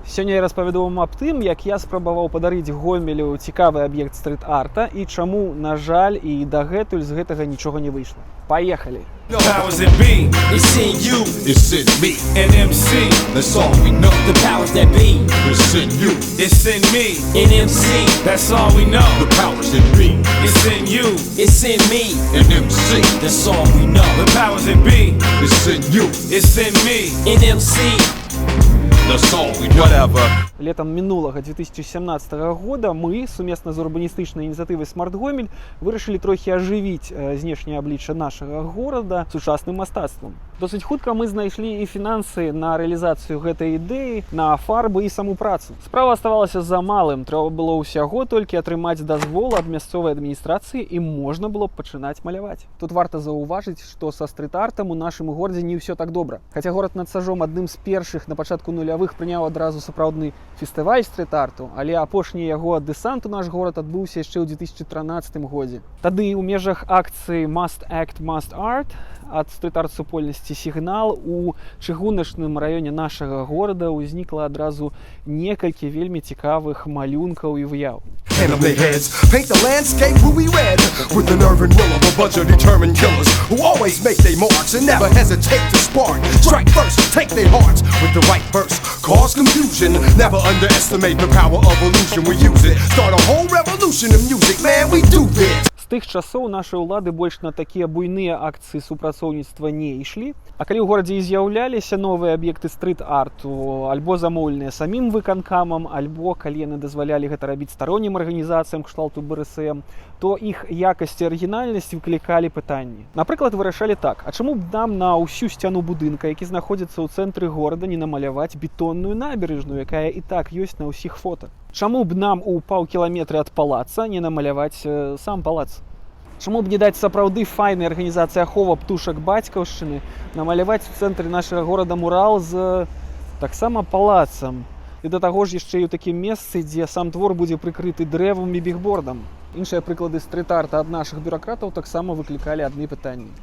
Сёння я распавяду вам аб тым, як я спрабаваў падарыць Гомелю цікавы аб'ект стрит-арта і чаму, на жаль, і дагэтуль з гэтага нічога не выйшла. Паехалі! Powers that be, it's in you, It's in me, and MC. that's all we know. The powers that be, It's in you, it's in me, Э, and MC. That's all we know. the powers that be. It's in you, It's in me, And MC, that's all we know. the powers that be, it's in you, it's in me. NMC, that's all we know. Whatever. Летом мінулага 2017 года мы сумесна з урбаністычнай ініцыятывай Смарт Гомель вырашылі трохі ажывіць знешняе аблічча нашага горада сучасным мастацтвам. Досыць хутка мы знайшлі і фінансы на рэалізацыю гэтай ідэі, на фарбы і саму працу. Справа аставалася за малым, трэба было ўсяго толькі атрымаць дазвол ад мясцовай адміністрацыі і можна было б пачынаць маляваць. Тут варта заўважыць, што са стрит-артам у нашым горадзе не ўсё так добра. Хаця горад над Сажом адным з першых на пачатку нулявых прыняў адразу сапраўдны фестываль стрит-арту, але апошні яго дэсант у наш горад адбыўся яшчэ ў 2013 годзе. Тады ў межах акцыі Must Act, Must Art ад стрит-арт супольнасці «Сігнал» у чыгуначным раёне нашага горада ўзнікла адразу некалькі вельмі цікавых малюнкаў і выяў. Hand on their heads, paint the landscape ruby red with the nerve and will of a bunch of determined killers who always make their marks and never hesitate to spark. Strike first, take their hearts with the right verse, cause confusion. Never underestimate the power of illusion. We use it, start a whole revolution in music, man. We do this. З тых часоў нашы ўлады больш на такія буйныя акцыі супрацоўніцтва не ішлі. А калі ў горадзе і з'яўляліся новыя аб'екты стрит-арту, альбо замоўленыя самім выканкамам, альбо калі яны дазвалялі гэта рабіць староннім арганізацыям кшталту БРСМ, то іх якасць і арыгінальнасць выклікалі пытанні. Напрыклад, вырашалі так: а чаму б нам на ўсю сцяну будынка, які знаходзіцца ў цэнтры горада, не намаляваць бетонную набярэжную, якая і так ёсць на ўсіх фота? Чаму б нам у паўкіламетры ад палаца не намаляваць сам палац? Чаму б не даць сапраўды файнай арганізацыі ахова птушак бацькаўшчыны намаляваць у цэнтры нашага горада мурал з таксама палацам? І да таго ж яшчэ і ў такім месцы, дзе сам твор будзе прыкрыты дрэвам і бігбордам. Іншыя прыклады стрит-арта ад нашых бюракратаў таксама выклікалі адны пытанні.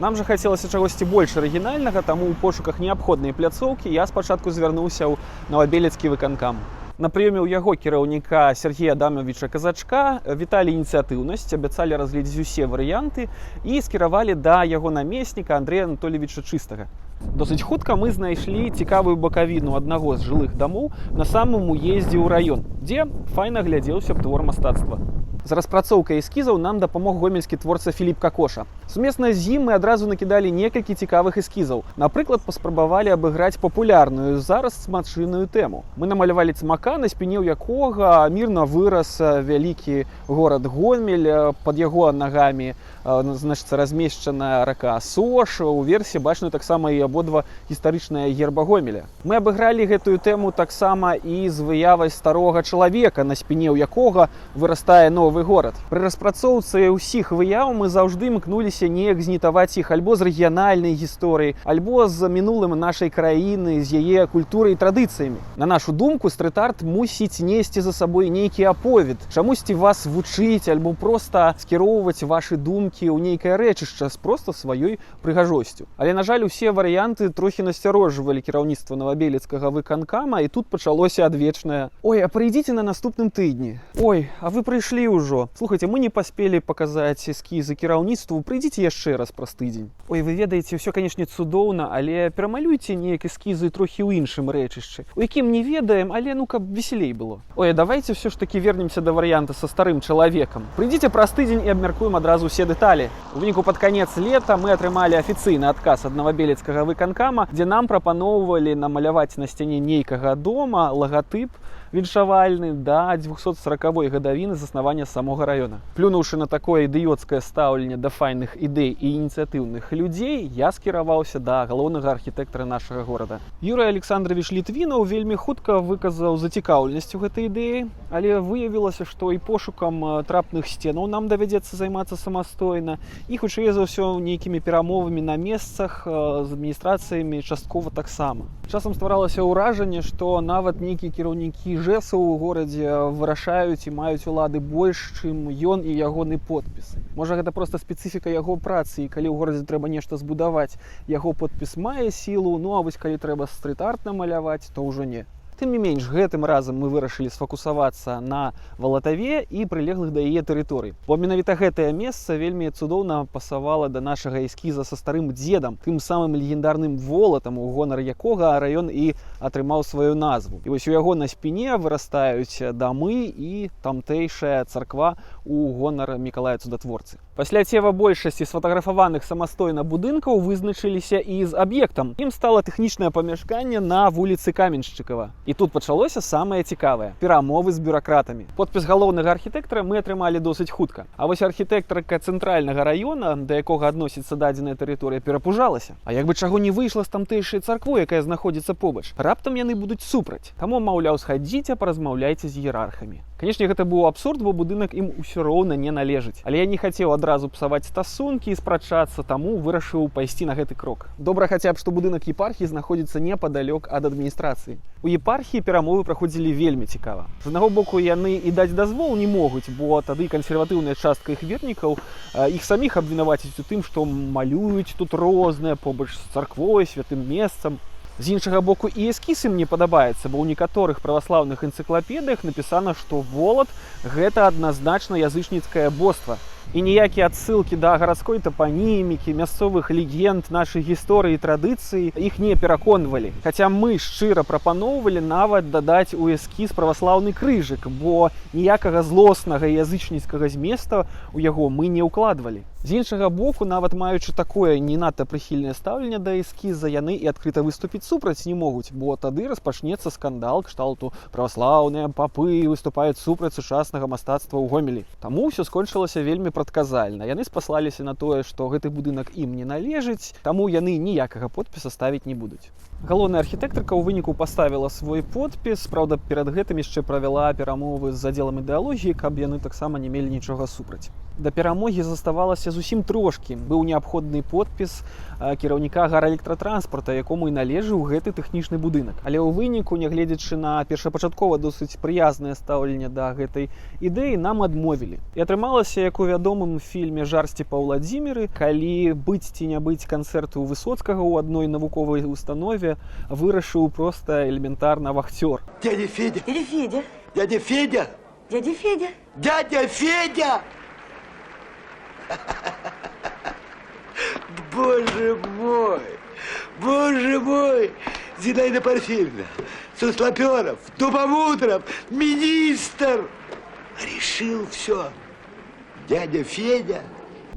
Нам жа хацелася чагосьці больш арыгінальнага, таму ў пошуках неабходнай пляцоўкі я спачатку звярнуўся ў Новабелецкі выканкам. На прыёме ў яго кіраўніка Сергея Адамовича Казачка віталі ініцыятыўнасць, абяцалі разгледзець усе варыянты і скіравалі да яго намесніка Андрэя Анатольевича Чыстага. Досыць хутка мы знайшлі цікавую бакавіну аднаго з жылых дамоў на самым уездзе ў раён, дзе файна глядзеўся б твор мастацтва. З распрацоўкай эскізаў нам дапамог гомельскі творца Філіп Какоша. Сумесна з ім мы адразу накідалі некалькі цікавых эскізаў. Напрыклад, паспрабавалі абыграць папулярную зараз цмачыную тэму. Мы намалявалі цмака, на спіне ў якога мірна вырас вялікі горад Гомель, пад яго нагамі значыцца размешчана рака Сош, уверсе бачна таксама і абодва гістарычныя герба Гомеля. Мы абыгралі гэтую тэму таксама і з выявай старога чалавека, на спіне ў якога вырастае новы горад. Пры распрацоўцы ўсіх выяў мы заўжды імкнуліся неяк знітаваць іх альбо з рэгіянальнай гісторыі, альбо з мінулым нашай краіны, з яе культурай і традыцыямі. На нашу думку, стрит-арт мусіць несці за сабой нейкі аповед, чамусьці вас вучыць альбо проста скіроўваць вашы думкі ў нейкае рэчышча з проста сваёй прыгажосцю. Але, на жаль, усе варыянты трохі насцярожвалі кіраўніцтва Новабелецкага выканкама, і тут пачалося адвечнае: «Ой, а прыйдзіце на наступным тыдні. Ой, а вы прыйшлі ўжо. Слухайце, мы не паспелі паказаць эскізы кіраўніцтву, прыйдзіце яшчэ раз праз тыдзень. Ой, вы ведаеце, ўсё, канешне, цудоўна, але перамалюйце неяк эскізы трохі ў іншым рэчышчы, у якім не ведаем, але ну каб весялей было. Ой, а давайте ўсё ж такі вернемся да варыянта са старым чалавекам. Прыйдзіце праз тыдзень і абмяркуем адразу ўсе дэталі». У выніку пад канец лета мы атрымалі афіцыйны адказ ад Новабелецкага выканкама, дзе нам прапаноўвалі намаляваць на сцяне нейкага дома лагатып віншавальны да 240-й гадавіны заснавання самога раёна. Плюнуўшы на такое ідыёцкае стаўленне да файных ідэй і ініцыятыўных людзей, я скіраваўся да галоўнага архітэктара нашага горада. Юрый Александрович Літвінаў вельмі хутка выказаў зацікаўленасць у гэтай ідэі, але выявілася, што і пошукам трапных сценаў нам давядзецца займацца самастойна, і хутчэй за ўсё нейкімі перамовамі на месцах з адміністрацыямі часткова таксама. Часам стваралася ўражанне, што нават нейкія кіраўнікі ЖЭСаў у горадзе вырашаюць і маюць улады больш, чым ён і ягоны подпіс. Можа, гэта проста спецыфіка яго працы, і калі ў горадзе трэба нешта збудаваць, яго подпіс мае сілу, ну а вось калі трэба стрыт-арт намаляваць, то ўжо не. Тым не менш, гэтым разам мы вырашылі сфокусавацца на Валатаве і прылеглых да яе тэрыторый. Бо менавіта гэтае месца вельмі цудоўна пасавала да нашага эскіза са старым дзедам, тым самым легендарным волатам, у гонар якога раён і атрымаў сваю назву. І вось у яго на спіне вырастаюць дамы і тамтэйшая царква у гонар Мікалая Цудатворцы. Пасля цева большасці сфотаграфаваных самастойна будынкаў вызначыліся і з аб'ектам. Ім стала тэхнічнае памяшканне на вуліцы Каменшчыкава. І тут пачалося самае цікавае – перамовы з бюракратамі. Подпіс галоўнага архітэктара мы атрымалі досыць хутка. А вось архітэктарка цэнтральнага раёна, да якога адносіцца дадзеная тэрыторыя, перапужалася. А як бы чаго не выйшла з тамтэйшай царквы, якая знаходзіцца побач, раптам яны будуць супраць. Таму, маўляў, схадзіце, паразмаўляйце з іерархамі. Канешне, гэта быў абсурд, бо будынак ім усё роўна не належыць. Але я не хацеў адразу псаваць стасункі і спрачацца, таму вырашыў пайсці на гэты крок. Добра хаця б, што будынак епархіі знаходзіцца непадалёк ад адміністрацыі. У епархіі перамовы праходзілі вельмі цікава. З аднаго боку, яны і даць дазвол не могуць, бо тады кансерватыўная частка іх вернікаў іх саміх абвінаваціць у тым, што малююць тут рознае побач з царквой, святым месцам. З іншага боку, і эскіз ім не падабаецца, бо ў некаторых праваслаўных энцыклапедыях напісана, што волат – гэта адназначна язычніцкае боства. І ніякія адсылкі да гарадской тапанімікі, мясцовых легенд, нашай гісторыі і традыцыі іх не пераконвалі. Хаця мы шчыра прапаноўвалі нават дадаць у эскіз праваслаўны крыжык, бо ніякага злоснага язычніцкага зместа ў яго мы не ўкладвалі. З іншага боку, нават маючы такое не надта прыхільнае стаўленне да эскіза, яны і адкрыта выступіць супраць не могуць, бо тады распачнецца скандал кшталту праваслаўныя папы выступаюць супраць сучаснага мастацтва ў Гомелі. Таму ўсё скончылася вельмі прадказальна. Яны спаслаліся на тое, што гэты будынак ім не належыць, таму яны ніякага подпіса ставіць не будуць. Галоўная архітэктарка ў выніку паставіла свой подпіс, праўда, перад гэтым яшчэ правяла перамовы з аддзелам ідэалогіі, каб яны таксама не мелі нічога супраць. Да перамогі заставалася зусім трошкі. Быў неабходны подпіс кіраўніка гарэлектратранспарта, якому і належыў гэты тэхнічны будынак. Але ў выніку, нягледзячы на першапачаткова досыць прыязнае стаўленне да гэтай ідэі, нам адмовілі. І атрымалася, як у вядомым фільме «Жарсці па Ўладзіміры», калі быць ці не быць канцэрту Высоцкага ў адной навуковай установе вырашыў проста элементарна вахцёр. Дядя Федя! Дядя Федя! Дядя Федя! Дядя Федя! Дядя Федя! Боже мой! Боже мой! Зинаида Порфирьевна, Суслоперов, Дубовутров, министр! Решил все. Дядя Федя.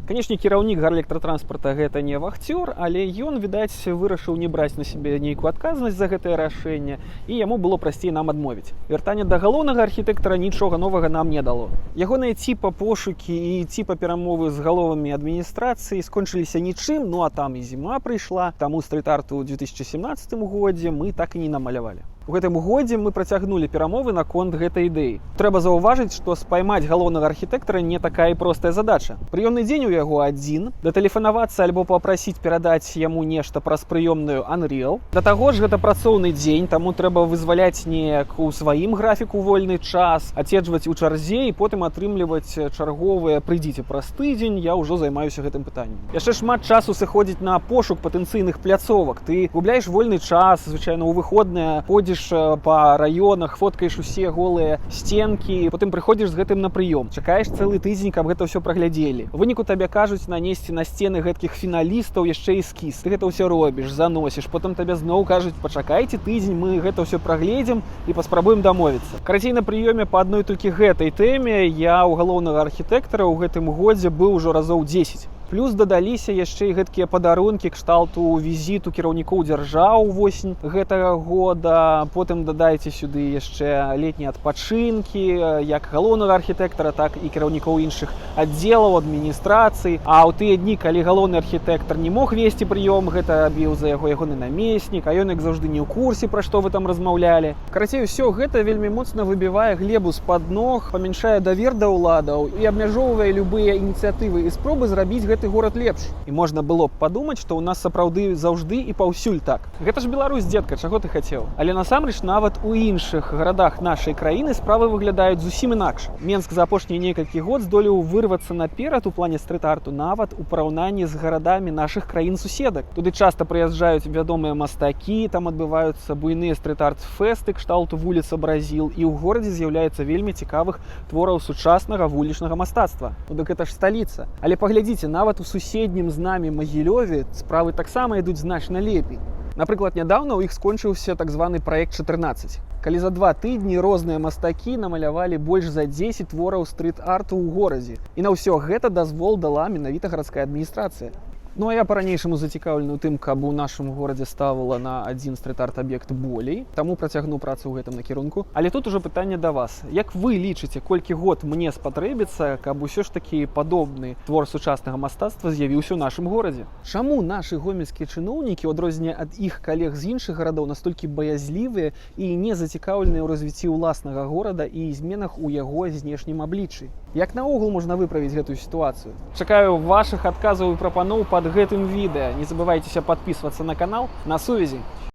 Канешне, кіраўнік гарэлектратранспарта гэта не вахцёр, але ён, відаць, вырашыў не браць на сябе нейкую адказнасць за гэтае рашэнне, і яму было прасцей нам адмовіць. Вяртанне да галоўнага архітэктара нічога новага нам не дало. Ягоныя ціпа пошукі і ціпа перамовы з галовамі адміністрацыі скончыліся нічым, ну а там і зіма прыйшла, таму стрыт-арту ў 2017 годзе мы так і не намалявалі. У гэтым годзе мы працягнулі перамовы наконт гэтай ідэі. Трэба заўважыць, што спаймаць галоўнага архітэктара не такая і простая задача. Прыёмны дзень у яго адзін, датэлефанавацца альбо папрасіць перадаць яму нешта праз прыёмную Unreal. Да таго ж гэта працоўны дзень, таму трэба вызваляць неяк у сваім графіку вольны час, ацеджваць у чарзе і потым атрымліваць чарговыя «прыйдзіце праз тыдзень, я ўжо займаюся гэтым пытаннем». Яшчэ шмат часу сыходзіць на пошук патэнцыйных пляцовак. Ты губляеш вольны час, звычайна ў выходныя, ходзіш па раёнах, фоткаеш усе голыя сценкі, потым прыходзіш з гэтым на прыём. Чакаеш цэлы тыдзень, каб гэта ўсё праглядзелі. У выніку табе кажуць нанесці на сцены гэткіх фіналістаў яшчэ эскіз. Ты гэта ўсё робіш, заносіш, потым табе зноў кажуць: пачакайце тыдзень, мы гэта ўсё прагледзім і паспрабуем дамовіцца. Карацей, на прыёме па адной толькі гэтай тэме я ў галоўнага архітэктара ў гэтым годзе быў ужо разоў 10. Плюс дадаліся яшчэ і гэткія падарункі кшталту візіту кіраўнікоў дзяржаў восень гэтага года. Потым дадайце сюды яшчэ летнія адпачынкі як галоўнага архітэктара, так і кіраўнікоў іншых аддзелаў адміністрацыі. А ў тыя дні, калі галоўны архітэктар не мог весці прыём, гэта рабіў за яго ягоны намеснік, а ён як заўжды не ў курсе, пра што вы там размаўлялі. Карацей, усё гэта вельмі моцна выбівае глебу з-пад ног, памяншае давер да ўладаў і абмяжоўвае любыя ініцыятывы і спробы зрабіць гэты горад лепш. І можна было б падумаць, што ў нас сапраўды заўжды і паўсюль так. Гэта ж Беларусь, дзедка, чаго ты хацеў? Але насамрэч нават у іншых гарадах нашай краіны справы выглядаюць зусім інакш. Менск за апошнія некалькі год здолеў вырвацца наперад у плане стрит-арту нават у параўнанні з гарадамі нашых краін-суседак. Туды часта прыязджаюць вядомыя мастакі, там адбываюцца буйныя стрит-арт-фэсты кшталту вуліца Бразіл, і ў горадзе з'яўляецца вельмі цікавых твораў сучаснага вулічнага мастацтва. Ну дык гэта ж сталіца. Але паглядзіце, нават у суседнім з намі Магілёве справы таксама ідуць значна лепей. Напрыклад, нядаўна ў іх скончыўся так званы праект 14. Калі за 2 тыдні розныя мастакі намалявалі больш за 10 твораў стрит-арту ў горадзе. І на ўсё гэта дазвол дала менавіта гарадская адміністрацыя. Ну а я па-ранейшаму зацікаўлены ў тым, каб у нашым горадзе ставала на адзін стрит-арт-аб'ект болей, таму працягну працу ў гэтым накірунку. Але тут ужо пытанне да вас. Як вы лічыце, колькі год мне спатрэбіцца, каб усё ж такі падобны твор сучаснага мастацтва з'явіўся ў нашым горадзе? Чаму нашы гомельскія чыноўнікі, у адрозненне ад іх калег з іншых гарадоў, настолькі баязлівыя і не зацікаўленыя ў развіцці ўласнага горада і зменах у яго знешнім абліччы? Як наогул можна выправіць гэтую сітуацыю? Чакаю вашых адказаў і прапаноў пад гэтым відэа. Не забывайцеся падпісвацца на канал. На сувязі!